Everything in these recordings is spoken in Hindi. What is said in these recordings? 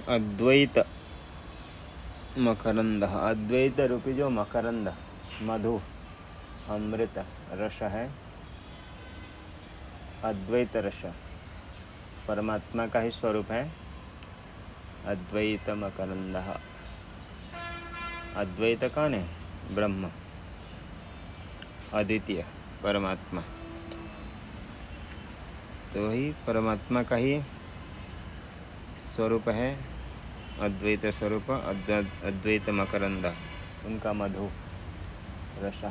अद्वैत मकरंद, अद्वैत रूपी जो मकरंद, मधु, अमृत रस है, अद्वैत रस परमात्मा का ही स्वरूप है। अद्वैत मकरंद, अद्वैत कौन है? ब्रह्म, अद्वितीय परमात्मा। तो वही परमात्मा का ही स्वरूप है, अद्वैत स्वरूप, अद्वैत मकरंद, उनका मधु रस।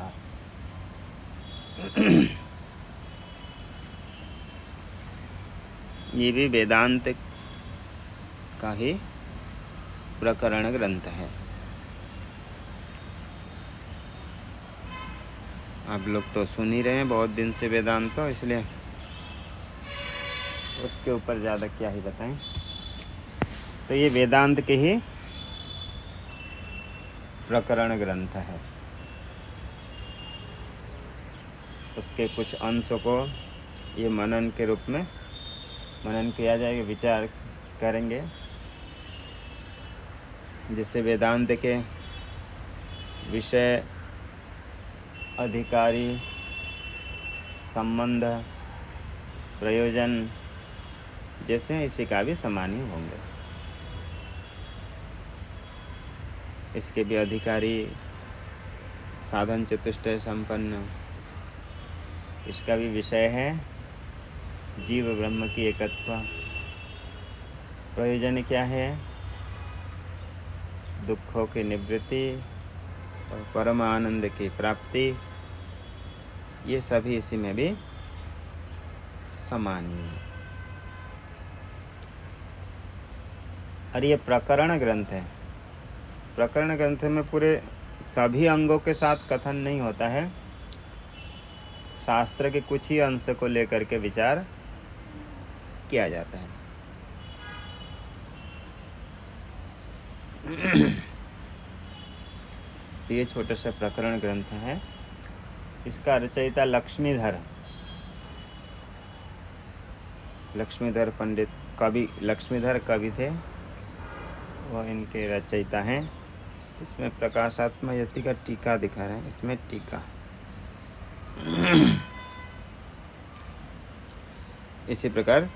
ये भी वेदांत का ही प्रकरण ग्रंथ है। आप लोग तो सुन ही रहे हैं बहुत दिन से वेदांत, तो इसलिए उसके ऊपर ज़्यादा क्या ही बताएं। तो ये वेदांत के ही प्रकरण ग्रंथ है। उसके कुछ अंशों को ये मनन के रूप में मनन किया जाएगा, विचार करेंगे, जिससे वेदांत के विषय, अधिकारी, संबंध, प्रयोजन जैसे इसी का भी समान ही होंगे। इसके भी अधिकारी, साधन चतुष्टय संपन्न, इसका भी विषय है जीव ब्रह्म की एकत्व। प्रयोजन क्या है? दुखों की निवृत्ति और परम आनंद की प्राप्ति। ये सभी इसी में भी समान ही है। और ये प्रकरण ग्रंथ है। प्रकरण ग्रंथ में पूरे सभी अंगों के साथ कथन नहीं होता है, शास्त्र के कुछ ही अंश को लेकर के विचार किया जाता है। तो ये छोटे से प्रकरण ग्रंथ है। इसका रचयिता लक्ष्मीधर पंडित, कवि, लक्ष्मीधर कवि थे, वह इनके रचयिता हैं। इसमें प्रकाशात्मक यति का टीका दिखा रहे हैं, इसमें टीका। इसी प्रकार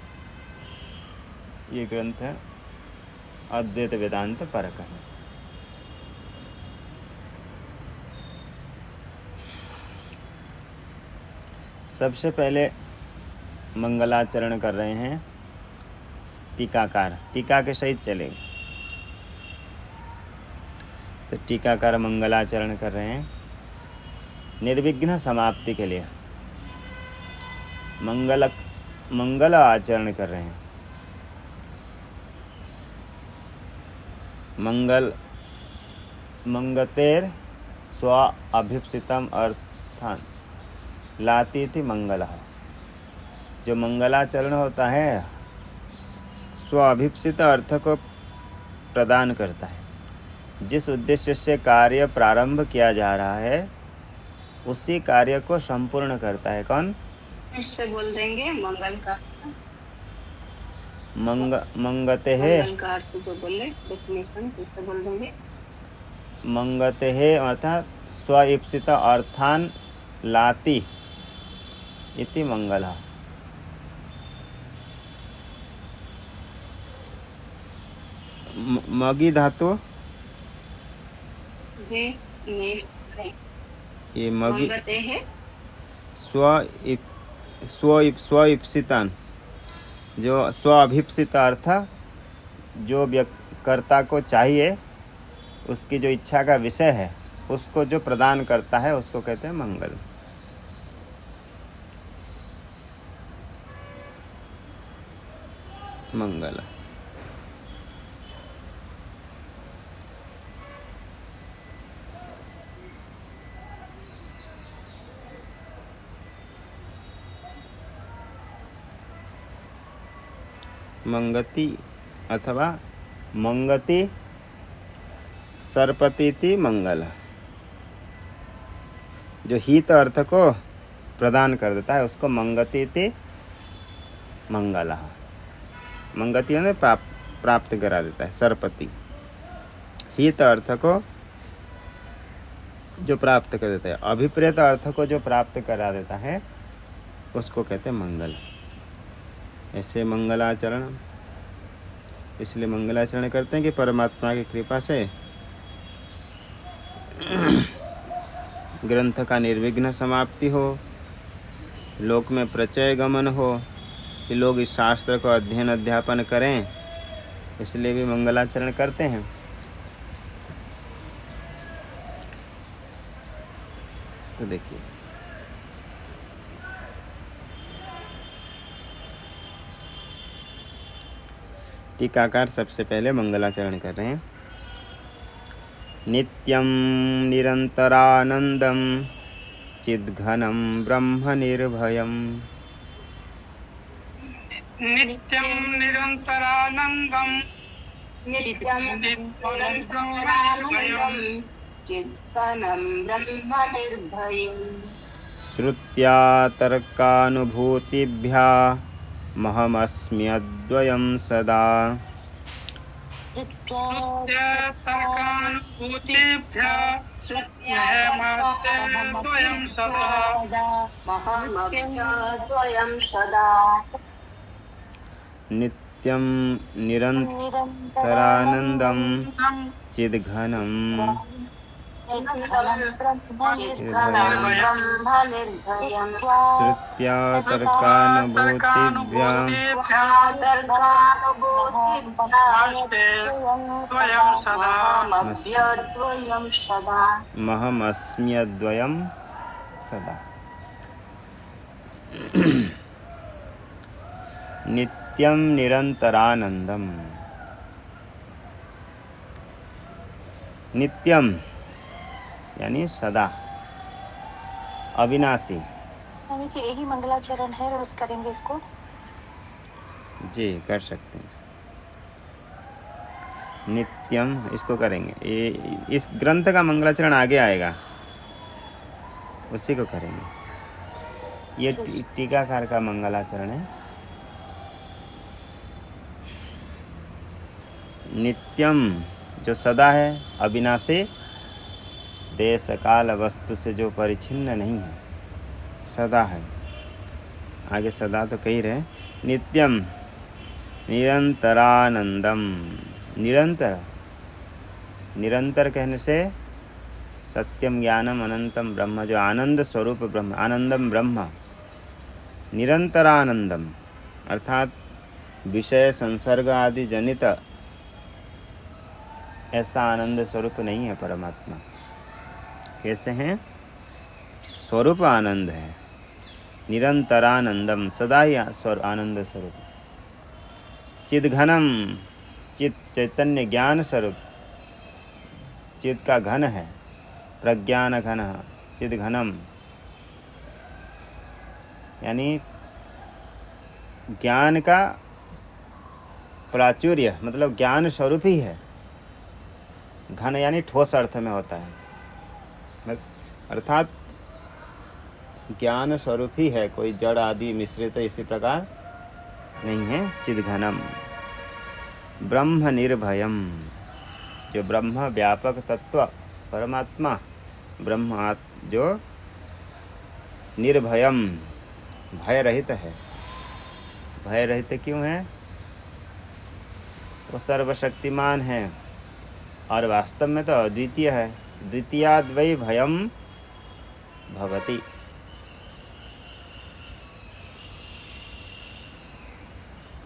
ये ग्रंथ है अद्वैत वेदांत परक है। सबसे पहले मंगलाचरण कर रहे हैं टीकाकार, टीका के सहित चलेंगे। तो टीकाकार मंगलाचरण कर रहे हैं निर्विघ्न समाप्ति के लिए, मंगल आचरण कर रहे हैं। मंगतेर स्व अभिप्सितम अर्थान लाती थी मंगल। जो मंगलाचरण होता है स्व अभिप्सित अर्थ को प्रदान करता है। जिस उद्देश्य से कार्य प्रारंभ किया जा रहा है उसी कार्य को संपूर्ण करता है। कौन? इससे बोल देंगे मंगल का मंगते है, मंगल का अर्थ जो बोले डेफिनेशन इससे बोल देंगे। मंगते है अर्थात स्वइप्सित अर्थान लाती इति मंगल। मगी धातु ये मगी है स्वइप्सितान, जो स्वाभिप्सित अर्थ जो कर्ता को चाहिए, उसकी जो इच्छा का विषय है उसको जो प्रदान करता है उसको कहते हैं मंगल। मंगल मंगति अथवा मंगति सर्पतीति मंगल, जो हित अर्थ को प्रदान कर देता है उसको मंगतीति मंगल। मंगति यानी प्राप्त करा देता है, सरपति। हित अर्थ को जो प्राप्त कर देता है, अभिप्रेत अर्थ को जो प्राप्त करा देता है उसको कहते हैं मंगल। ऐसे मंगलाचरण, इसलिए मंगलाचरण करते हैं कि परमात्मा की कृपा से ग्रंथ का निर्विघ्न समाप्ति हो, लोक में प्रचय गमन हो, कि लोग इस शास्त्र को अध्ययन अध्यापन करें, इसलिए भी मंगलाचरण करते हैं। तो देखिए टीकाकार सबसे पहले मंगलाचरण कर रहे हैं। नित्यं निरन्तरानन्दं चिद्घनं ब्रह्म निर्भयम्। नित्यं निरन्तरानन्दं नित्यं निरन्तरानन्दं चित्तनं ब्रह्म निर्भयम्। श्रुत्या तर्कानुभूतिभ्या महमस्म्यद्वयं सदा। तर्कानुभूतिभ्यः महमस्म्यद्वयं सदा। महमस्म्यद्वयं सदा। नित्यं निरन्तरानन्दं चिद्घनं श्रुत्या तर्कानुभूतिभ्या महमस्म्यद्वयं सदा। नित्यं निरन्तरानन्दं। नित्यम यानी सदा, अविनाशी। स्वामी जी यही मंगलाचरण है, रोज करेंगे इसको? जी कर सकते हैं। नित्यम इसको करेंगे, ये इस ग्रंथ का मंगलाचरण आगे आएगा, उसी को करेंगे। ये टीकाकार का मंगलाचरण है। नित्यम जो सदा है, अविनाशी, देश काल वस्तु से जो परिच्छिन्न नहीं है, सदा है। आगे सदा तो कही रहे। नित्यम निरंतरानंदम, निरंतर, निरंतर कहने से सत्यम ज्ञानम अनंतम ब्रह्म, जो आनंद स्वरूप ब्रह्म, आनंदम ब्रह्म। निरंतरानंदम अर्थात विषय संसर्ग आदि जनित ऐसा आनंद स्वरूप नहीं है परमात्मा। कैसे हैं? स्वरूप आनंद है। निरंतरानंदम, सदा ही आनंद स्वरूप। चिद्घनम, चित चैतन्य ज्ञान स्वरूप, चित का घन है, प्रज्ञान घन, चिद्घनम यानी ज्ञान का प्राचुर्य, मतलब ज्ञान स्वरूप ही है। घन यानी ठोस अर्थ में होता है बस, अर्थात ज्ञान स्वरूप ही है, कोई जड़ आदि मिश्रित इसी प्रकार नहीं है। चिद्घनम ब्रह्म निर्भयम, जो ब्रह्म व्यापक तत्व परमात्मा ब्रह्म जो निर्भयम भय रहित है। भय रहित क्यों है? वो सर्वशक्तिमान है और वास्तव में तो अद्वितीय है। द्वितीयाद्वै भयम भवति।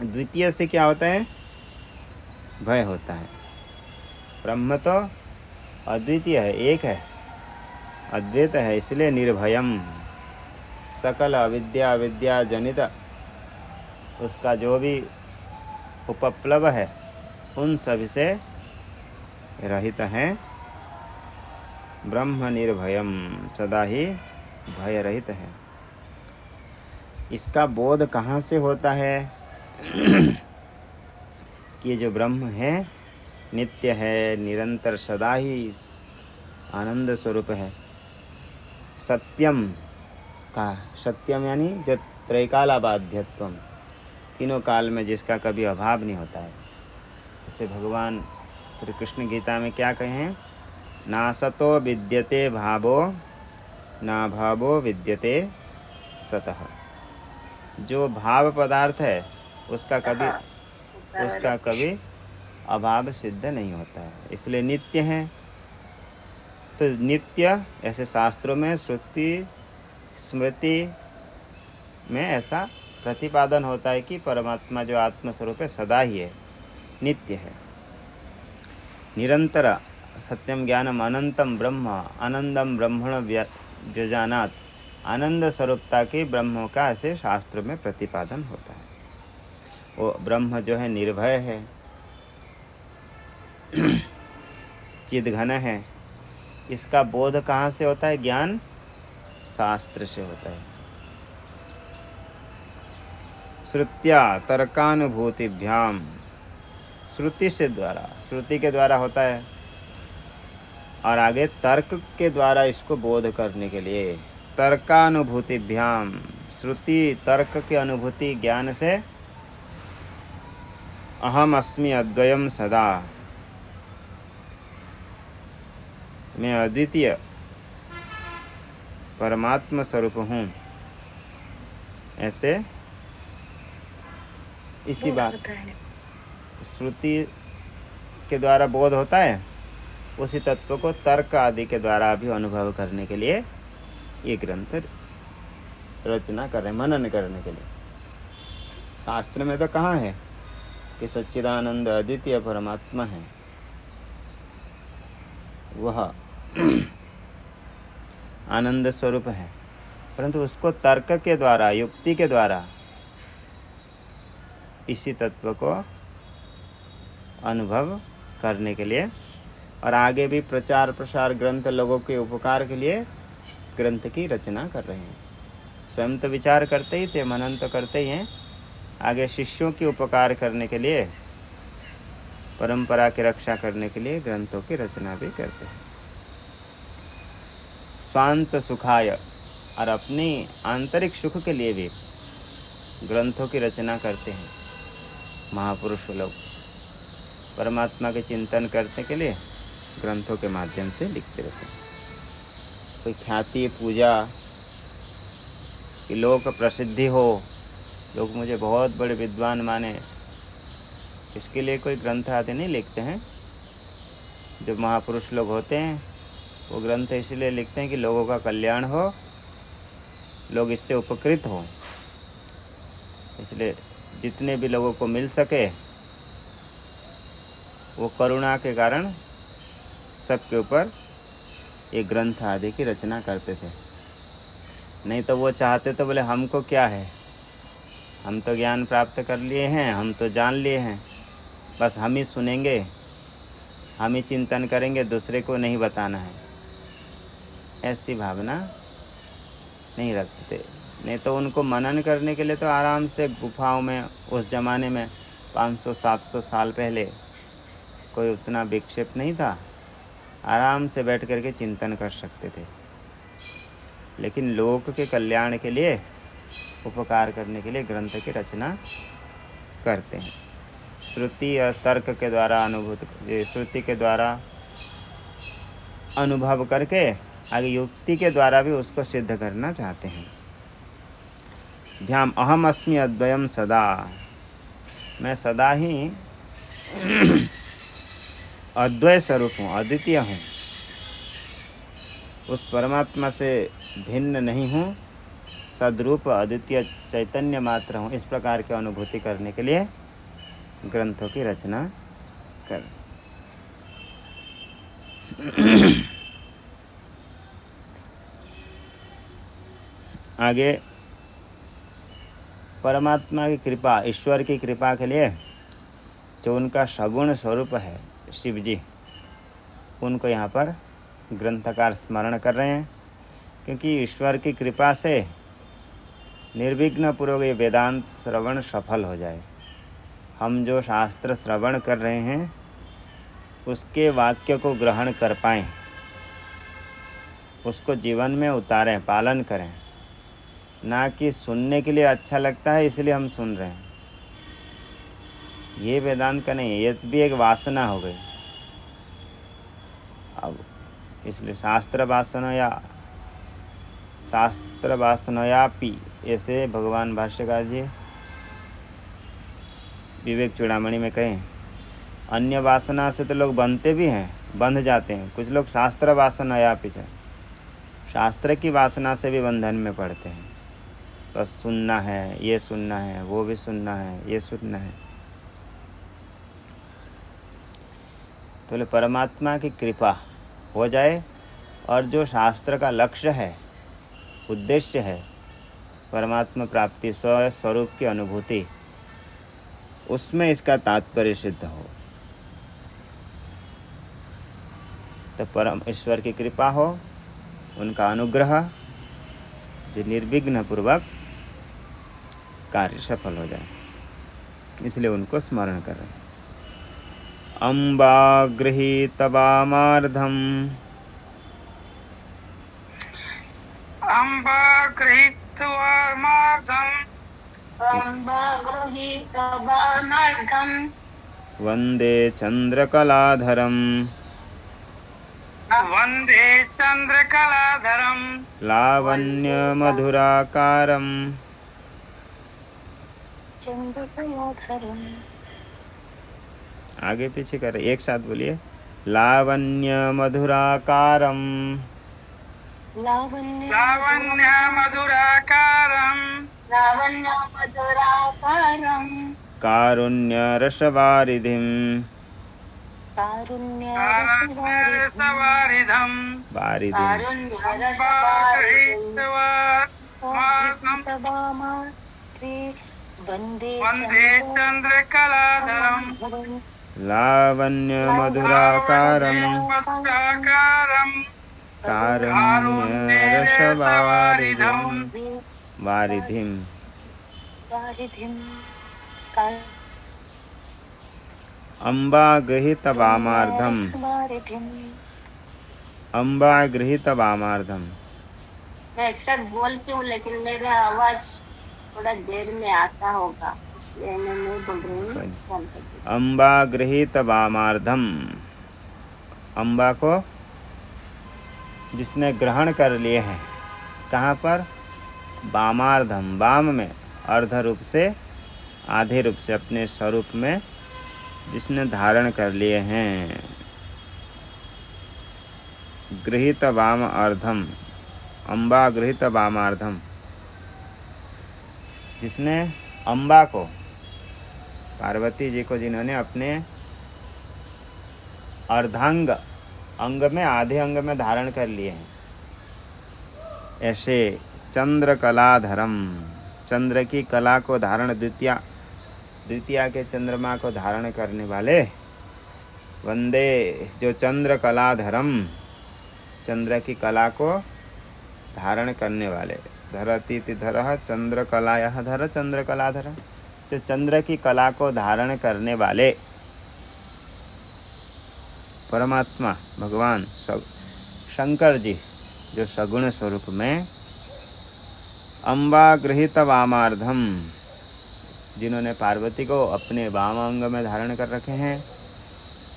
द्वितीय से क्या होता है? भय होता है। ब्रह्म तो अद्वितीय है, एक है, अद्वैत है, इसलिए निर्भयम। सकल अविद्या अविद्या जनित उसका जो भी उपप्लव है उन सभी से रहित है। ब्रह्म निर्भयम, सदा ही भय रहित है। इसका बोध कहाँ से होता है? कि ये जो ब्रह्म है नित्य है, निरंतर सदा ही आनंद स्वरूप है। सत्यम का, सत्यम यानी जो त्रैकालाबाध्यत्वम, तीनों काल में जिसका कभी अभाव नहीं होता है। जैसे भगवान श्री कृष्ण गीता में क्या कहे हैं, ना सतो विद्यते भावो ना भावो विद्यते सतः। जो भाव पदार्थ है उसका कभी अभाव सिद्ध नहीं होता है, इसलिए नित्य है। तो नित्य ऐसे शास्त्रों में, श्रुति स्मृति में ऐसा प्रतिपादन होता है कि परमात्मा जो आत्मस्वरूप है सदा ही है, नित्य है। निरंतर सत्यम ज्ञानम अनंतम ब्रह्म आनंदम ब्रह्मण व्यजानात, आनंद स्वरूपता के ब्रह्म का ऐसे शास्त्र में प्रतिपादन होता है। वो ब्रह्म जो है निर्भय है, चिद्घन है। इसका बोध कहाँ से होता है? ज्ञान शास्त्र से होता है। श्रुत्या तर्कानुभूतिभ्याम, श्रुति से द्वारा, श्रुति के द्वारा होता है, और आगे तर्क के द्वारा इसको बोध करने के लिए तर्कानुभूतिभ्याम, श्रुति तर्क की अनुभूति ज्ञान से अहम अस्मि अद्वयम सदा, मैं अद्वितीय परमात्मा स्वरूप हूँ, ऐसे इसी बात श्रुति के द्वारा बोध होता है। उसी तत्व को तर्क आदि के द्वारा भी अनुभव करने के लिए ये ग्रंथ रचना कर रहे हैं, मनन करने के लिए। शास्त्र में तो कहाँ है कि सच्चिदानंद अद्वितीय परमात्मा है, वह आनंद स्वरूप है, परंतु उसको तर्क के द्वारा, युक्ति के द्वारा इसी तत्व को अनुभव करने के लिए, और आगे भी प्रचार प्रसार ग्रंथ लोगों के उपकार के लिए ग्रंथ की रचना कर रहे हैं। स्वयं तो विचार करते ही थे, मनन तो करते ही हैं, आगे शिष्यों की उपकार करने के लिए, परंपरा की रक्षा करने के लिए ग्रंथों की रचना भी करते हैं। स्वांत सुखाय, और अपनी आंतरिक सुख के लिए भी ग्रंथों की रचना करते हैं। महापुरुष लोग परमात्मा के चिंतन करने के लिए ग्रंथों के माध्यम से लिखते रहते हैं। कोई ख्याति पूजा कि लोक प्रसिद्धि हो, लोग मुझे बहुत बड़े विद्वान माने, इसके लिए कोई ग्रंथ आदि नहीं लिखते हैं। जो महापुरुष लोग होते हैं वो ग्रंथ इसलिए लिखते हैं कि लोगों का कल्याण हो, लोग इससे उपकृत हो, इसलिए जितने भी लोगों को मिल सके वो करुणा के कारण सबके ऊपर ये ग्रंथ आदि की रचना करते थे। नहीं तो वो चाहते तो बोले हमको क्या है, हम तो ज्ञान प्राप्त कर लिए हैं, हम तो जान लिए हैं, बस हम ही सुनेंगे, हम ही चिंतन करेंगे, दूसरे को नहीं बताना है, ऐसी भावना नहीं रखते। नहीं तो उनको मनन करने के लिए तो आराम से गुफाओं में, उस ज़माने में 500-700 साल पहले कोई उतना विक्षेप नहीं था, आराम से बैठ करके चिंतन कर सकते थे। लेकिन लोक के कल्याण के लिए, उपकार करने के लिए ग्रंथ की रचना करते हैं। श्रुति और तर्क के द्वारा श्रुति के द्वारा अनुभव करके आगे युक्ति के द्वारा भी उसको सिद्ध करना चाहते हैं। ध्यान अहम अस्मि अद्वयम सदा, मैं सदा ही अद्वय स्वरूप हूँ, अद्वितीय हूँ, उस परमात्मा से भिन्न नहीं हूँ, सद्रूप अद्वितीय चैतन्य मात्र हूँ। इस प्रकार की अनुभूति करने के लिए ग्रंथों की रचना कर। आगे परमात्मा की कृपा, ईश्वर की कृपा के लिए जो उनका सगुण स्वरूप है शिव जी, उनको यहाँ पर ग्रंथकार स्मरण कर रहे हैं, क्योंकि ईश्वर की कृपा से निर्विघ्न पूर्वक ये वेदांत श्रवण सफल हो जाए। हम जो शास्त्र श्रवण कर रहे हैं उसके वाक्य को ग्रहण कर पाएँ, उसको जीवन में उतारें, पालन करें, ना कि सुनने के लिए अच्छा लगता है इसलिए हम सुन रहे हैं। ये वेदांत का नहीं है, ये भी एक वासना हो गई। अब इसलिए शास्त्र वासनयापि, ऐसे भगवान भाष्यकार जी विवेक चूड़ामणि में कहें, अन्य वासना से तो लोग बंधते भी हैं, बंध जाते हैं। कुछ लोग शास्त्र वासनयापि, शास्त्र की वासना से भी बंधन में पड़ते हैं। बस सुनना है, ये सुनना है, वो भी सुनना है, ये सुनना है। तो बोले परमात्मा की कृपा हो जाए और जो शास्त्र का लक्ष्य है, उद्देश्य है, परमात्मा प्राप्ति, स्वरूप की अनुभूति, उसमें इसका तात्पर्य सिद्ध हो, तो परम ईश्वर की कृपा हो, उनका अनुग्रह, जो निर्विघ्न पूर्वक कार्य सफल हो जाए, इसलिए उनको स्मरण कर रहे हैं। अम्बा गृहीतवामार्धम् अम्बा गृहीत्वामार्धम् अम्बगृहीतवामार्धम् वन्दे चन्द्रकलाधरम् वन्दे चन्द्रकलाधरम् लावण्यमधुराकारम् चंद्रकलाधरम्। आगे पीछे कर, एक साथ बोलिए, लावण्यमधुराकारम् लावण्यमधुराकारम् लावण्यमधुराकारम् कारुण्यरसवारिधिम् कारुण्यरसवारिधम् वन्दे वन्दे चन्द्रकलाधरम् लावण्यमधुराकारम् मधुराकारम् कारुण्यरसवारिधिम् वारिधिम् अम्बा गृहीतवामार्धम् अम्बा गृहीतवामार्धम्। मैं एक साथ बोलती हूँ लेकिन मेरा आवाज थोड़ा देर में आता होगा, इसलिए मैं नहीं बोल रही हूँ। अम्बा गृहीतवामार्धम्, अम्बा को जिसने ग्रहण कर लिए हैं, कहाँ पर? वामार्धम, वाम में, अर्ध रूप से, आधे रूप से, अपने स्वरूप में जिसने धारण कर लिए हैं। गृहीत वाम अर्धम, अम्बा गृहीत वामार्धम, जिसने अम्बा को, पार्वती जी को जिन्होंने अपने अर्धांग, अंग में, आधे अंग में धारण कर लिए हैं, ऐसे चंद्रकलाधरम, चंद्र की कला को धारण, द्वितीया के चंद्रमा को धारण करने वाले, वंदे, जो चंद्रकलाधरम, चंद्र की कला को धारण करने वाले, धरतीति धरः चंद्रकलायः धर चंद्रकलाधर, तो चंद्र की कला को धारण करने वाले परमात्मा भगवान शंकर जी, जो सगुण स्वरूप में अम्बा गृहीत वामार्धम, जिन्होंने पार्वती को अपने वाम अंग में धारण कर रखे हैं,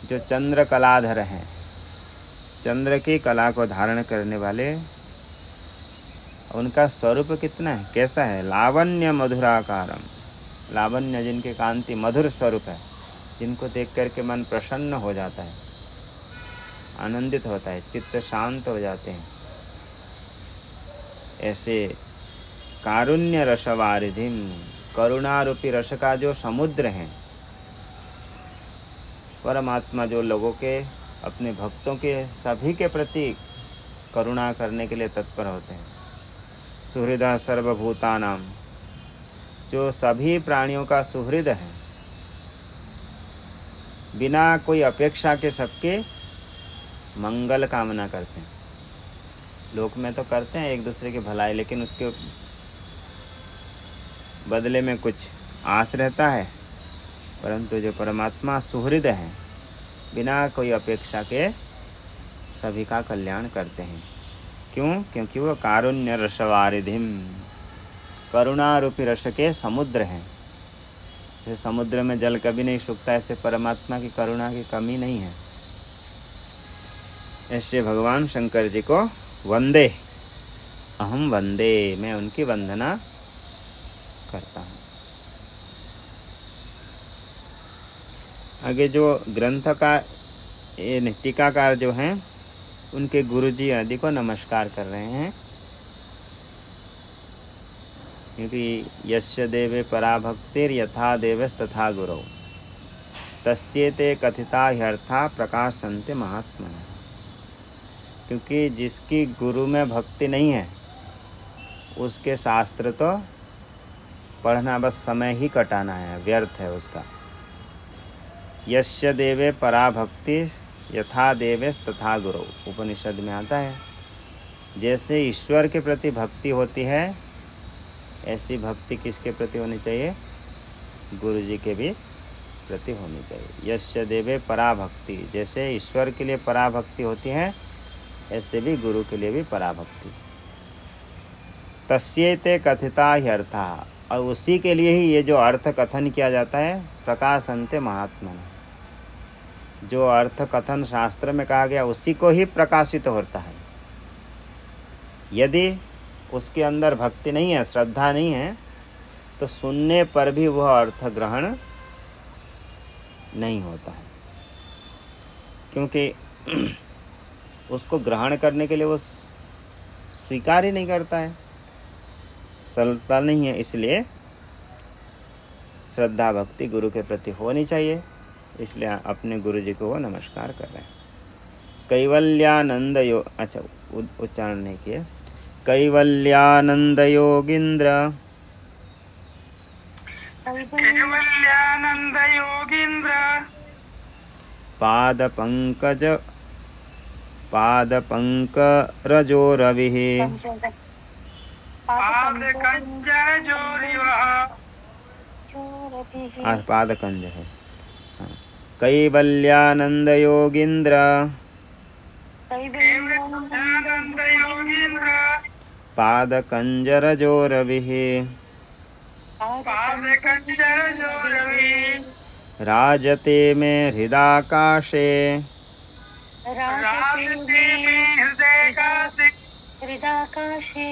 जो चंद्र कलाधर हैं, चंद्र की कला को धारण करने वाले, उनका स्वरूप कितना है, कैसा है? लावण्य मधुराकारम, लावण्य जिनके कांति मधुर स्वरूप है, जिनको देख करके मन प्रसन्न हो जाता है, आनंदित होता है, चित्त शांत हो जाते हैं, ऐसे कारुण्य रसवारिधिम, करुणा रूपी रस का जो समुद्र है, परमात्मा जो लोगों के, अपने भक्तों के सभी के प्रति करुणा करने के लिए तत्पर होते हैं। सुहृदः सर्वभूतानां, जो सभी प्राणियों का सुहृद है, बिना कोई अपेक्षा के सबके मंगल कामना करते हैं। लोक में तो करते हैं एक दूसरे की भलाई, लेकिन उसके बदले में कुछ आस रहता है, परंतु जो परमात्मा सुहृद है, बिना कोई अपेक्षा के सभी का कल्याण करते हैं। क्यों? क्योंकि वो कारुण्य रसवारिधिम, करुणा रूपी रस के समुद्र हैं। जैसे समुद्र में जल कभी नहीं सूखता, ऐसे परमात्मा की करुणा की कमी नहीं है। ऐसे भगवान शंकर जी को वंदे, अहम वंदे, मैं उनकी वंदना करता हूँ। आगे जो ग्रंथ का ये टीकाकार जो हैं उनके गुरुजी आदि को नमस्कार कर रहे हैं, क्योंकि यस्य देवे पराभक्तिर यथा देवस तथा गुरौ तस्येते कथिता ह्यर्था प्रकाशन्ते महात्मनः। क्योंकि जिसकी गुरु में भक्ति नहीं है उसके शास्त्र तो पढ़ना बस समय ही कटाना है, व्यर्थ है उसका। यस्य देवे पराभक्ति यथा देवेश तथा गुरु, उपनिषद में आता है। जैसे ईश्वर के प्रति भक्ति होती है ऐसी भक्ति किसके प्रति होनी चाहिए? गुरु जी के भी प्रति होनी चाहिए। यस्य देवे पराभक्ति, जैसे ईश्वर के लिए पराभक्ति होती है ऐसे भी गुरु के लिए भी पराभक्ति। तस्येते कथिता ह्यर्था, और उसी के लिए ही ये जो अर्थ कथन किया जाता है, प्रकाशन्ते महात्मनः, जो अर्थ कथन शास्त्र में कहा गया उसी को ही प्रकाशित होता है। यदि उसके अंदर भक्ति नहीं है, श्रद्धा नहीं है, तो सुनने पर भी वह अर्थ ग्रहण नहीं होता है, क्योंकि उसको ग्रहण करने के लिए वो स्वीकार ही नहीं करता है, सरलता नहीं है। इसलिए श्रद्धा भक्ति गुरु के प्रति होनी चाहिए, इसलिए अपने गुरु जी को वो नमस्कार कर रहे हैं। कैवल्यानंद अच्छा उच्चारण नहीं किए। कैवल्यानंद योगींद्र, कैवल्यानंद योगींद्र पाद पंकजो रविः, पाद कंजर जोरिवः, पाद कंज है। हाँ। कैवल्यानंद योगींद्र, कैवल्यानंद योगींद्र पाद कंजरजो रविः, पाद कंजर जोरिवः, राजते में हृदाकाशे, राजते में हृदाकाशे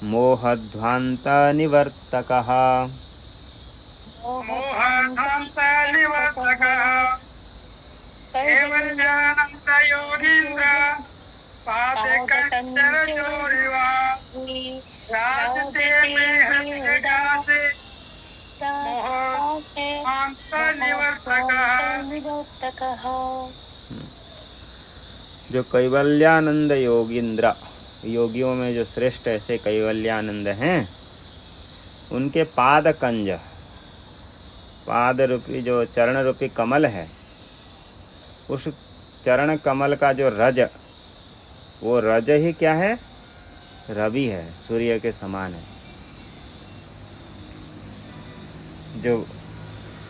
मोहध्वांत निवर्तकः, मोहध्वांत निवर्तकः, कैवल्यानंद योगींद्र पाद कंजर जोरिवः, राजते में हृदयकाशे मोहध्वांत निवर्तकः। जो कैवल्यानंद योगींद्र, योगियों में जो श्रेष्ठ ऐसे कैवल्यानंद हैं, उनके पाद कंज, पाद रूपी जो चरण रूपी कमल है, उस चरण कमल का जो रज, वो रज ही क्या है? रवि है, सूर्य के समान है। जो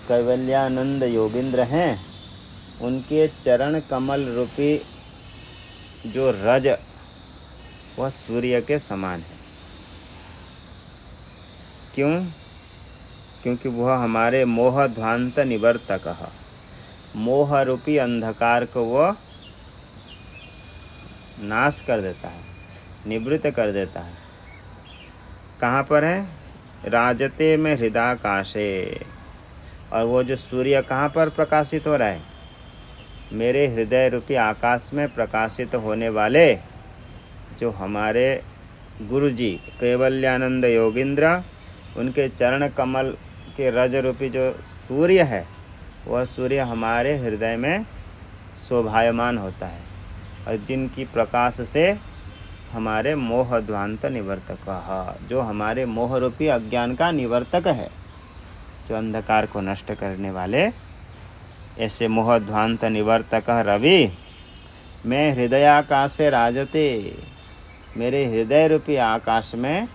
कैवल्यानंद योगींद्र हैं उनके चरण कमल रूपी जो रज, वह सूर्य के समान है। क्यों? क्योंकि वह हमारे मोह ध्वांत निवर्तक, मोह रूपी अंधकार को वह नाश कर देता है, निवृत्त कर देता है। कहाँ पर है? राजते में हृदाकाशे। और वो जो सूर्य कहाँ पर प्रकाशित हो रहा है? मेरे हृदय रूपी आकाश में प्रकाशित होने वाले जो हमारे गुरुजी कैवल्यानंद योगींद्र, उनके चरण कमल के रज रूपी जो सूर्य है, वह सूर्य हमारे हृदय में शोभायमान होता है, और जिनकी प्रकाश से हमारे मोह ध्वांत निवर्तक, जो हमारे मोह रूपी अज्ञान का निवर्तक है, जो अंधकार को नष्ट करने वाले, ऐसे मोह ध्वांत निवर्तक रवि मैं हृदयाकाशे राजते, मेरे हृदय रूपी आकाश में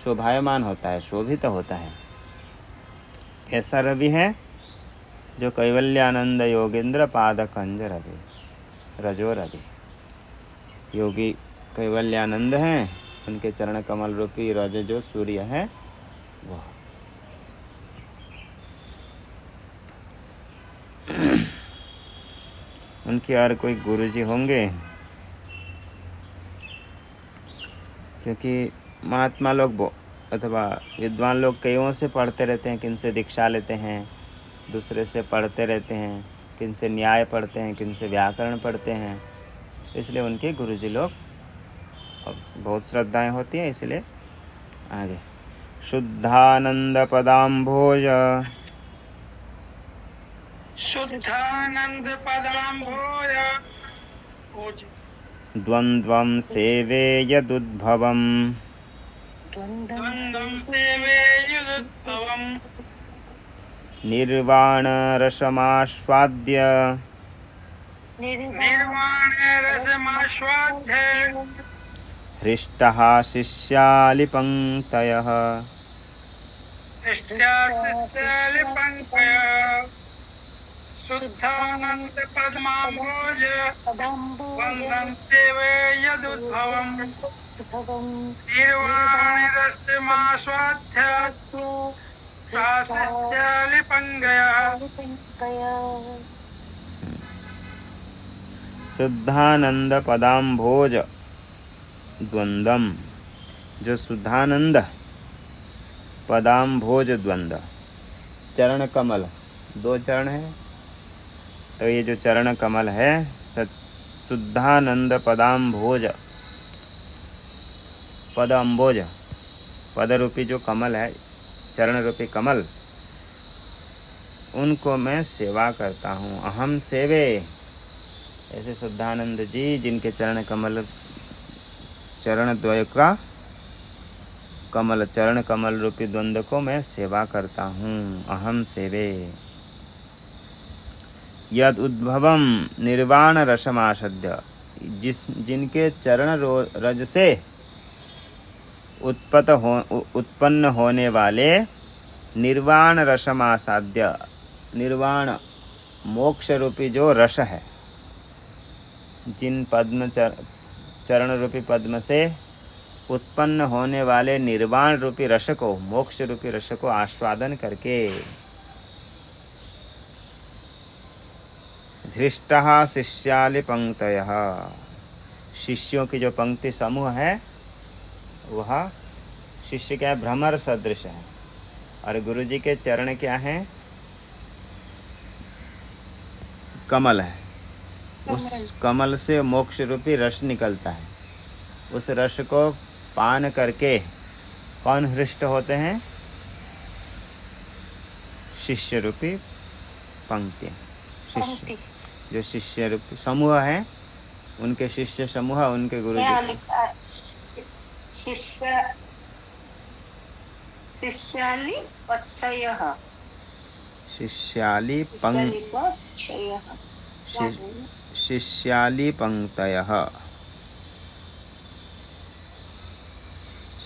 शोभायमान होता है, शोभित होता है। कैसा रवि है? जो कैवल्यानंद योगींद्र पाद कंज रवि, रजो रवि। योगी कैवल्यानंद हैं, उनके चरण कमल रूपी रज जो सूर्य है वह। उनके और कोई गुरुजी होंगे? क्योंकि महात्मा लोग अथवा विद्वान लोग कईयों से पढ़ते रहते हैं, किन से दीक्षा लेते हैं, दूसरे से पढ़ते रहते हैं, किन से न्याय पढ़ते हैं, किन से व्याकरण पढ़ते हैं, इसलिए उनके गुरुजी लोग बहुत श्रद्धाएं होती हैं। इसलिए आगे शुद्धानंद पदाम्भोज शुद्धानंद पदाम्भोज द्वन्द्वं सेवे यदुद्भवम् द्वन्द्वं सेवे युद्धवम् निर्वाणरसमास्वाद्य निर्वाणे रसमास्वाद्य हृष्टः शिष्यालिपङ्क्तयः शिष्यालिपङ्क्तय शुद्धानंद पद्माम्भोज वन्दं सेवे यदुद्भवम् निर्वाणे रसमास्वाद्य शिष्यालिपङ्क्तयः शुद्धानंद पदाम्भोज द्वंद्वम, जो शुद्धानंद पदाम्भोज द्वंद्व, चरण कमल, दो चरण है, तो ये जो चरण कमल है शुद्धानंद पदाम्भोज, पदाम्भोज पद रूपी जो कमल है, चरण रूपी कमल, उनको मैं सेवा करता हूँ। अहम सेवे, ऐसे शुद्धानंद जी जिनके चरण कमल, चरण द्वय का कमल, चरण कमल रूपी द्वंद्व को मैं सेवा करता हूँ। अहम सेवे यद उद्भवम निर्वाण रसमासद्य, जिनके चरण रज से उत्पन्न होने वाले निर्वाण रसमासाद्य, निर्वाण मोक्ष रूपी जो रस है, जिन पद्म चरण रूपी पद्म से उत्पन्न होने वाले निर्वाण रूपी रस को, मोक्ष रूपी रस को आस्वादन करके धृष्टः शिष्यालि पंक्तयः, शिष्यों की जो पंक्ति समूह है वह शिष्य क्या है, भ्रमर सदृश है, और गुरु जी के चरण क्या हैं, कमल है। उस कमल से मोक्ष रूपी रस निकलता है। उस रस को पान करके कौन हृष्ट होते हैं, शिष्य रूपी पंक्ति, शिष्य जो शिष्य रूपी समूह है, उनके शिष्य समूह, उनके गुरु जी शिष्यालि पक्षयः, शिष्यालि शिष्यालि पंक्तयः,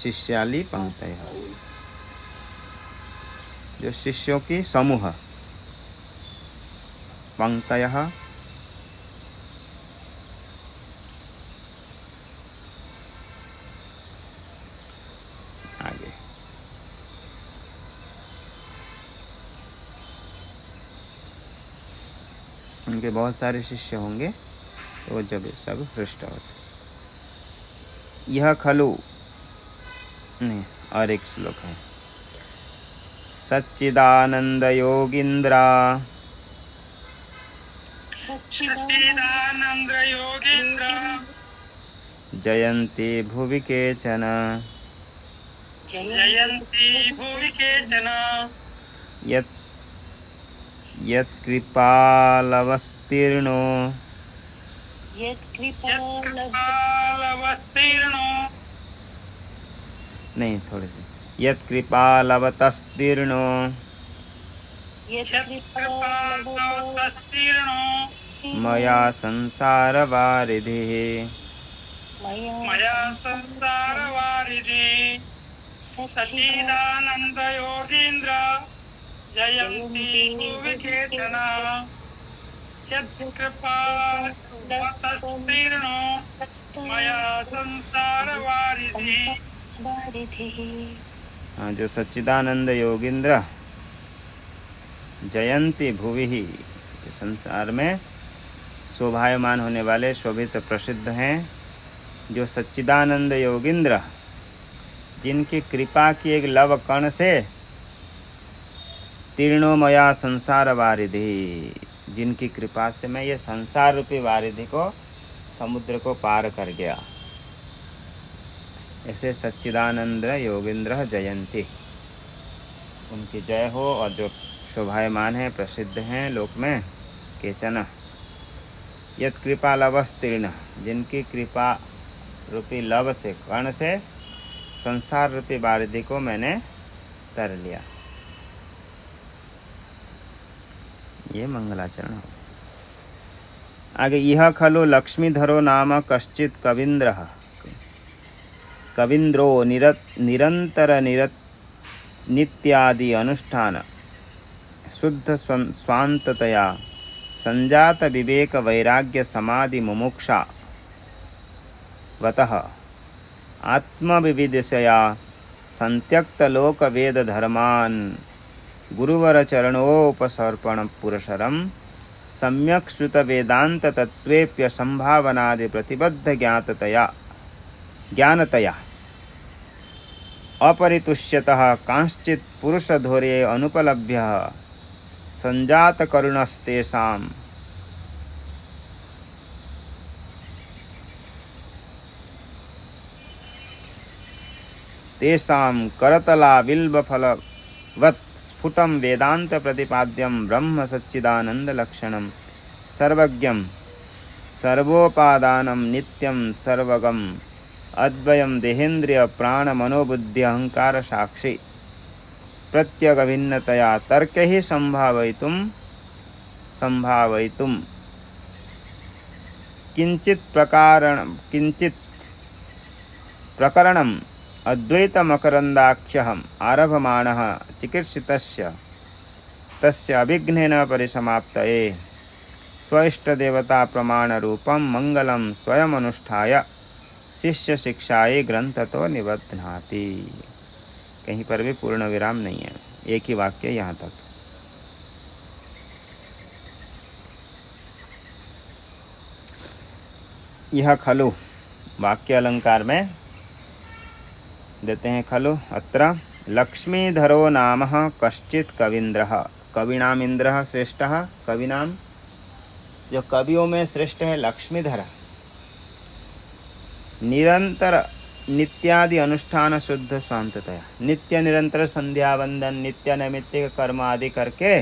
शिष्यालि पंक्तयः, जो शिष्यों की समूह, पंक्तयः आगे उनके बहुत सारे शिष्य होंगे, तो जब सब हृष्ट होते। यह खलु नहीं, और एक श्लोक है, सच्चिदानंद योगींद्रा सच्चिदानंद योगींद्र जयन्ति भुवि केचन, जयन्ति भुवि केचन यत्कृपालवस्तीर्णो यत्कृपालवस्तीर्णो नहीं, थोड़े से यत्कृपालवतस्तीर्णो यत्कृपालवतस्तीर्णो मया संसारवारिधिः, मया संसारवारिधिः सच्चिदानंद योगींद्र जयन्ति भुवि केचन यत्कृपालवतस्तीर्णो मया संसारवारिधिः। हाँ, जो सच्चिदानंद योगींद्र जयंती भुवि ही, संसार में शोभायमान होने वाले, शोभित प्रसिद्ध हैं, जो सच्चिदानंद योगींद्र, जिनकी कृपा की एक लव कण से तीर्णोमया संसार वारिधि, जिनकी कृपा से मैं ये संसार रूपी वारिधि को, समुद्र को पार कर गया। ऐसे सच्चिदानंद योगींद्र जयंती, उनकी जय हो। और जो शोभायमान है, प्रसिद्ध हैं लोक में, केचन यत कृपा लवस्तीर्ण, जिनकी कृपा रूपी लव से, कर्ण से संसार रूपी वारिधि को मैंने तर लिया। ये मंगलाचरण हो। आगे, यह खलु लक्ष्मीधरो नाम कश्चित् कवीन्द्रः, कवीन्द्रो निरंतर नित्यादि अनुष्ठान शुद्ध स्वांततया संजात विवेक वैराग्य समाधि मुमुक्षा वतः आत्मविविदशया संत्यक्त लोक वेद धर्मान गुरुवर चरणोपसर्पण पुरशरम सम्यक श्रुत वेदांत तत्वेप्य संभावनादि प्रतिबद्ध ज्ञानतया अपरितुष्यतः कांश्चित् पुरुषधोरे अनुपलभ्य संजात करुणस्तेषाम् तेषां करतला बिल्बफलवत् स्फुटं वेदांत प्रतिपाद्यं ब्रह्म सच्चिदानंद लक्षणं सर्वज्ञं सर्वोपादानं नित्यं सर्वगं अद्वयं देहेन्द्रिय प्राण मनोबुद्धि अहंकार साक्षी प्रत्यग भिन्नतया तर्क ही संभावयितुं किंचित प्रकरणम अद्वैत मकरंदाख्यहम आरभमाणः चिकीर्षितस्य तस्य अभिघ्नेन परिसमाप्तये स्वइष्ट देवता प्रमाण रूपम मंगलम स्वयं अनुष्ठाय शिष्य शिक्षाए ग्रंथ तो निबध्नाति। कहीं पर भी पूर्ण विराम नहीं है, एक ही वाक्य यहाँ तक। यह खलु वाक्य अलंकार में देते हैं, खलु अत्र लक्ष्मीधरो नाम कश्चित् कवीन्द्रः, कविनाम इंद्रः श्रेष्ठः, कविनाम जो कवियों में श्रेष्ठ है लक्ष्मीधर, निरंतर नित्यादि अनुष्ठान शुद्ध स्वांततया, नित्य निरंतर संध्या वंदन नित्य नैमित्तिक कर्म आदि करके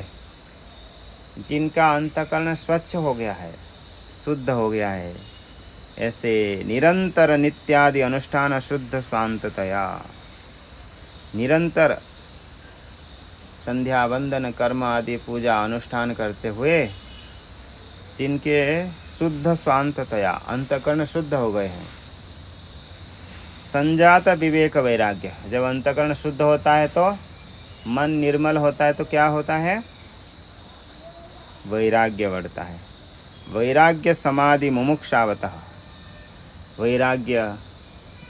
जिनका अंतकरण स्वच्छ हो गया है, शुद्ध हो गया है, ऐसे निरंतर नित्यादि अनुष्ठान शुद्ध स्वांततया, निरंतर संध्या वंदन कर्म आदि पूजा अनुष्ठान करते हुए जिनके शुद्ध स्वांततया अंतकरण शुद्ध हो गए हैं, संजात विवेक वैराग्य, जब अंतकरण शुद्ध होता है तो मन निर्मल होता है तो क्या होता है, वैराग्य बढ़ता है। वैराग्य समाधि मुमुक्षावतः, वैराग्य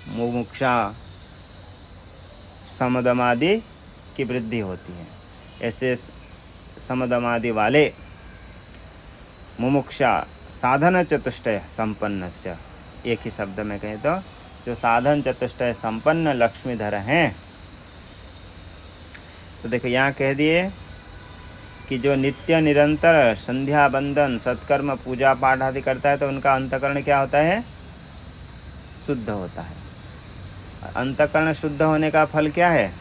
मुमुक्षा समदमादि की वृद्धि होती है। ऐसे समदमादि वाले मुमुक्षा साधन चतुष्टय संपन्नस्य, एक ही शब्द में कहें तो जो साधन चतुष्टय संपन्न लक्ष्मीधर हैं। तो देखो यहाँ कह दिए कि जो नित्य निरंतर संध्या बंदन सत्कर्म पूजा पाठ आदि करता है तो उनका अंतकरण क्या होता है, शुद्ध होता है। अंतकरण शुद्ध होने का फल क्या है,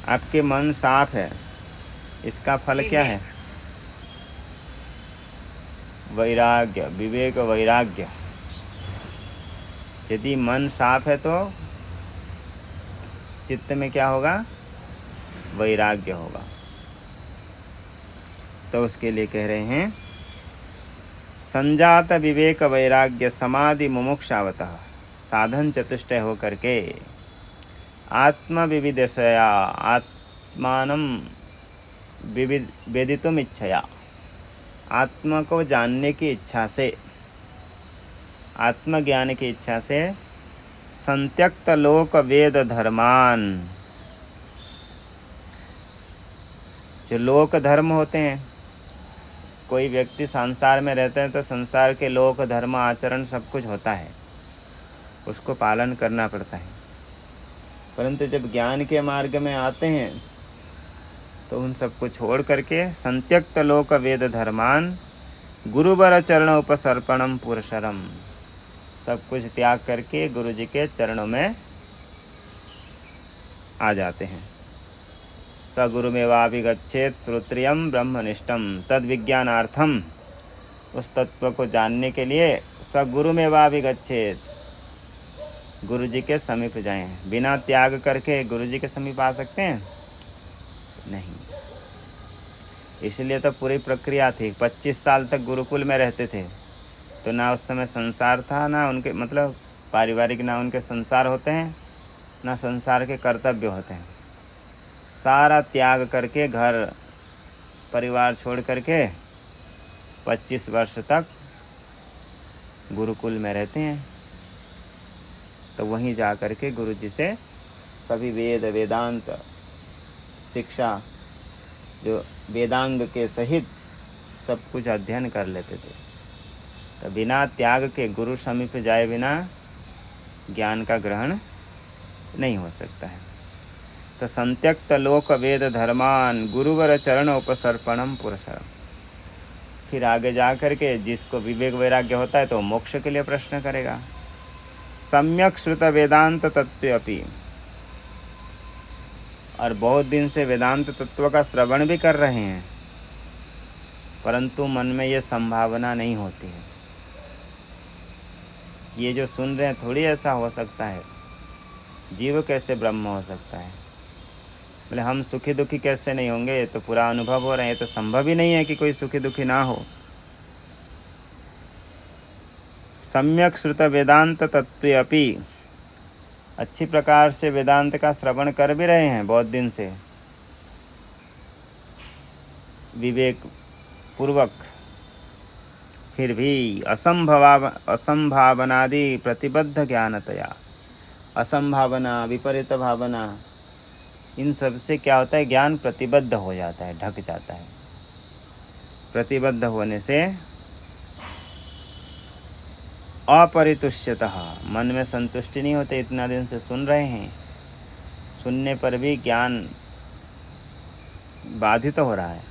आपके मन साफ है, इसका फल क्या है, वैराग्य, विवेक वैराग्य। यदि मन साफ है तो चित्त में क्या होगा, वैराग्य होगा। तो उसके लिए कह रहे हैं संजात विवेक वैराग्य समाधि मुमुक्षावतः, साधन चतुष्टय हो करके आत्म विविदशया आत्मानं वेदितुम इच्छया, आत्मा को जानने की इच्छा से, आत्मज्ञान की इच्छा से संत्यक्त लोक वेद धर्मान, जो लोक धर्म होते हैं कोई व्यक्ति संसार में रहते हैं तो संसार के लोक धर्म आचरण सब कुछ होता है, उसको पालन करना पड़ता है। परंतु जब ज्ञान के मार्ग में आते हैं तो उन सबको छोड़ करके संत्यक्त लोक वेद धर्मान गुरुवर चरण उपसर्पणम पुरुषरम, सब कुछ त्याग करके गुरु जी के चरणों में आ जाते हैं। स गुरुमेवाभिगच्छेत श्रोत्रियम ब्रह्मनिष्ठम तद विज्ञानार्थम, उस तत्व को जानने के लिए स गुरुमेवाभिगच्छेत, गुरु जी के समीप जाएं। बिना त्याग करके गुरु जी के समीप आ सकते हैं? नहीं। इसलिए तो पूरी प्रक्रिया थी। 25 साल तक गुरुकुल में रहते थे तो ना उस समय संसार था, ना उनके मतलब पारिवारिक, ना उनके संसार होते हैं, ना संसार के कर्तव्य होते हैं। सारा त्याग करके घर परिवार छोड़ करके 25 वर्ष तक गुरुकुल में रहते हैं। तो वहीं जा कर के गुरु जी से सभी वेद वेदांत शिक्षा, जो वेदांग के सहित सब कुछ अध्ययन कर लेते थे। तो बिना त्याग के गुरु समीप जाए बिना ज्ञान का ग्रहण नहीं हो सकता है। तो संत्यक्त लोक वेद धर्मान गुरुवर चरण उपसर्पणम पुरुषरम। फिर आगे जा कर के जिसको विवेक वैराग्य होता है तो मोक्ष के लिए प्रश्न करेगा। सम्यक श्रुत वेदांत तत्व अपि, और बहुत दिन से वेदांत तत्व का श्रवण भी कर रहे हैं, परंतु मन में ये संभावना नहीं होती है। ये जो सुन रहे हैं थोड़ी ऐसा हो सकता है, जीव कैसे ब्रह्म हो सकता है? बोले हम सुखी दुखी कैसे नहीं होंगे, ये तो पूरा अनुभव हो रहे हैं, तो संभव ही नहीं है कि कोई सुखी दुखी ना हो। सम्यक श्रुत वेदांत तत्व अपि, अच्छी प्रकार से वेदांत का श्रवण कर भी रहे हैं बहुत दिन से, विवेक पूर्वक, फिर भी असंभावनादि प्रतिबद्ध ज्ञानतया, असंभावना विपरीत भावना, इन सब से क्या होता है? ज्ञान प्रतिबद्ध हो जाता है, ढक जाता है। प्रतिबद्ध होने से अपरितुष्यतः, मन में संतुष्टि नहीं होती। इतना दिन से सुन रहे हैं, सुनने पर भी ज्ञान बाधित हो रहा है,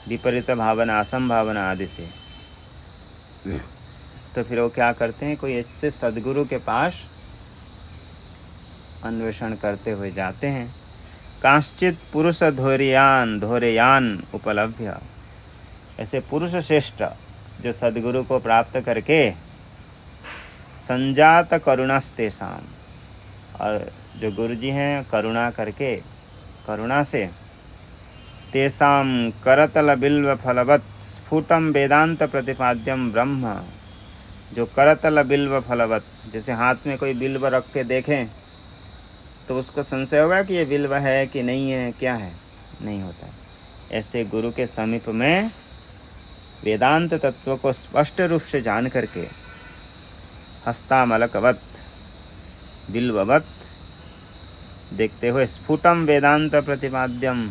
विपरीत भावना असंभावना आदि से। तो फिर वो क्या करते हैं? कोई ऐसे सद्गुरु के पास अन्वेषण करते हुए जाते हैं। कांश्चित पुरुष धैर्यान उपलभ्य, ऐसे पुरुष श्रेष्ठ जो सद्गुरु को प्राप्त करके संजात करुणास्तेषाम, और जो गुरु जी हैं करुणा करके, करुणा से तेषाम करतल बिल्व फलवत स्फुटम वेदांत प्रतिपाद्यम ब्रह्म, जो करतल बिल्व फलवत, जैसे हाथ में कोई बिल्व रख के देखें तो उसको संशय होगा कि ये बिल्व है कि नहीं है, क्या है, नहीं होता। ऐसे गुरु के समीप में वेदांत तत्व को स्पष्ट रूप से जान करके हस्तामलकवत बिल्ववत देखते हुए स्फुटम वेदांत प्रतिपाद्यम,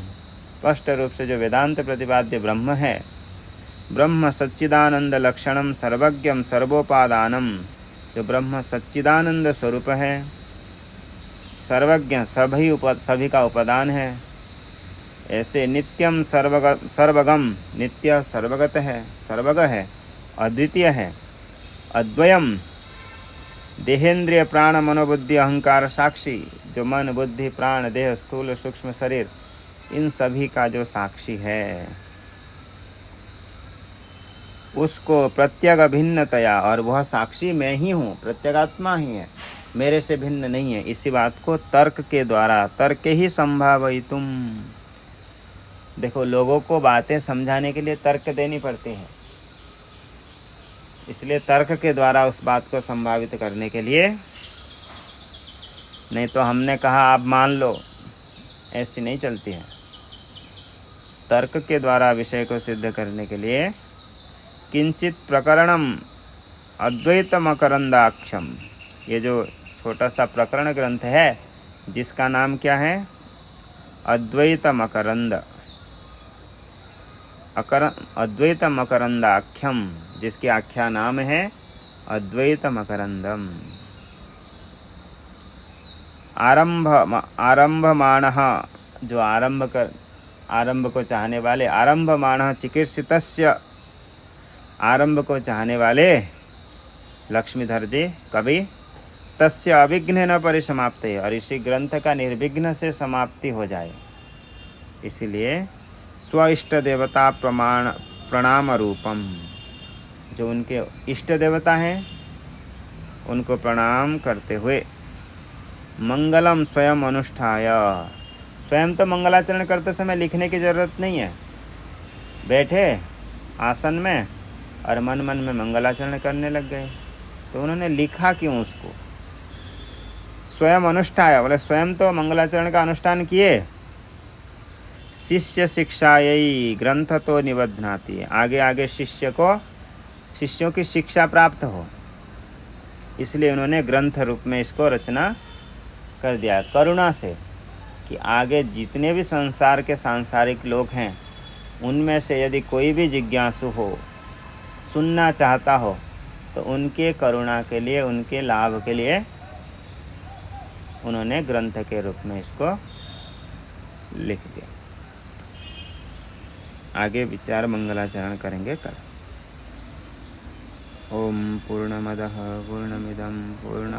स्पष्ट रूप से जो वेदांत प्रतिपाद्य ब्रह्म है, ब्रह्म सच्चिदानंद लक्षणम सर्वज्ञम सर्वोपादानम, जो ब्रह्म सच्चिदानंद स्वरूप है, सर्वज्ञ सभी का उपादान है, ऐसे नित्यम सर्वगम, नित्य सर्वगत है, सर्वग है, अद्वितीय है, अद्वयम देहेंद्रिय प्राण मनोबुद्धि अहंकार साक्षी, जो मन बुद्धि प्राण देह स्थूल सूक्ष्म शरीर इन सभी का जो साक्षी है, उसको प्रत्यग भिन्नतया, और वह साक्षी मैं ही हूँ, प्रत्यगात्मा ही है, मेरे से भिन्न नहीं है। इसी बात को तर्क के द्वारा, तर्क ही संभावयितुम, देखो लोगों को बातें समझाने के लिए तर्क देनी पड़ती है, इसलिए तर्क के द्वारा उस बात को संभावित करने के लिए, नहीं तो हमने कहा आप मान लो, ऐसी नहीं चलती है। तर्क के द्वारा विषय को सिद्ध करने के लिए किंचित प्रकरणम अद्वैत मकरंदाक्षम, ये जो छोटा सा प्रकरण ग्रंथ है जिसका नाम क्या है? अद्वैत मकरंद। अद्वैत मकरंदाख्यम, जिसकी आख्या नाम है अद्वैत मकरंदम। आरंभमाणः, जो आरंभ को चाहने वाले, आरंभमाणः चिकीर्षितस्य, आरंभ को चाहने वाले लक्ष्मीधर जी कवि, तस्य अविघ्न न परिसमाप्ते, और इसी ग्रंथ का निर्विघ्न से समाप्ति हो जाए, इसलिए स्व इष्ट देवता प्रणाम रूपम, जो उनके इष्ट देवता हैं उनको प्रणाम करते हुए, मंगलम स्वयं अनुष्ठाय, स्वयं तो मंगलाचरण करते समय लिखने की ज़रूरत नहीं है, बैठे आसन में और मन मन में मंगलाचरण करने लग गए, तो उन्होंने लिखा क्यों उसको? स्वयं अनुष्ठाय, बोले स्वयं तो मंगलाचरण का अनुष्ठान किए। शिष्य शिक्षायै ग्रंथ तो निबध्नाति, आगे आगे शिष्यों की शिक्षा प्राप्त हो, इसलिए उन्होंने ग्रंथ रूप में इसको रचना कर दिया करुणा से, कि आगे जितने भी संसार के सांसारिक लोग हैं उनमें से यदि कोई भी जिज्ञासु हो, सुनना चाहता हो, तो उनके करुणा के लिए, उनके लाभ के लिए उन्होंने ग्रंथ के रूप में इसको लिख दिया। आगे विचार मंगलाचरण करेंगे कल। ओम पूर्णमदः पूर्णमिदं पूर्ण